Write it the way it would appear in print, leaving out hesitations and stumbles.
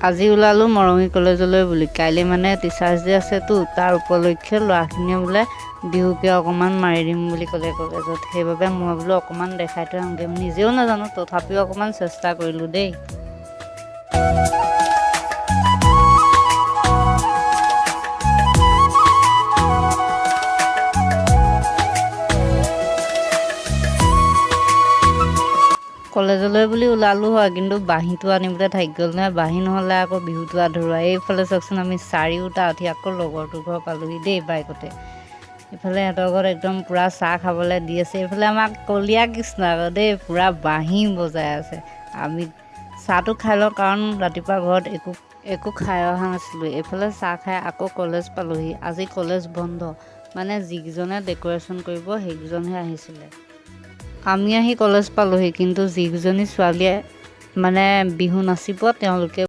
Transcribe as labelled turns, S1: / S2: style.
S1: আজি ওলালোঁ মৰঙী কলেজলৈ বুলি। কাইলৈ মানে টিচাৰ্ছ ডে আছেতো, তাৰ উপলক্ষে ল'ৰাখিনিয়ে বোলে বিহুকে অকণমান মাৰি দিম বুলি ক'লে কলেজত। সেইবাবে মই বোলো অকণমান দেখাই থৈ আহোঁগৈ। নিজেও নাজানো, তথাপিও অকণমান চেষ্টা কৰিলোঁ দেই। কলেজলৈ বুলি ওলালোঁ হয়, কিন্তু বাঁহীটো আনিবলৈ থাকি গ'ল নহয়। বাঁহী নহ'লে আকৌ বিহুটো আধৰুৱা। এইফালে চাওকচোন, আমি চাৰিওটা উঠি আকৌ লগৰটোৰ ঘৰ পালোহি দেই বাইকতে। এইফালে সিহঁতৰ ঘৰত একদম পূৰা চাহ খাবলৈ দি আছে। এইফালে আমাক কলীয়া কৃষ্ণ আকৌ দেই, পূৰা বাঁহী বজাই আছে। আমি চাহটো খাই লওঁ, কাৰণ ৰাতিপুৱা ঘৰত একো খাই অহা নাছিলোঁ। এইফালে চাহ খাই আকৌ কলেজ পালোহি। আজি কলেজ বন্ধ, মানে যিকেইজনে ডেক'ৰেশ্যন কৰিব সেইকেইজনহে আহিছিলে। আমি আহি কলেজ পালোহি, কিন্তু যিকেইজনী ছোৱালীয়ে মানে বিহু নাচিব তেওঁলোকে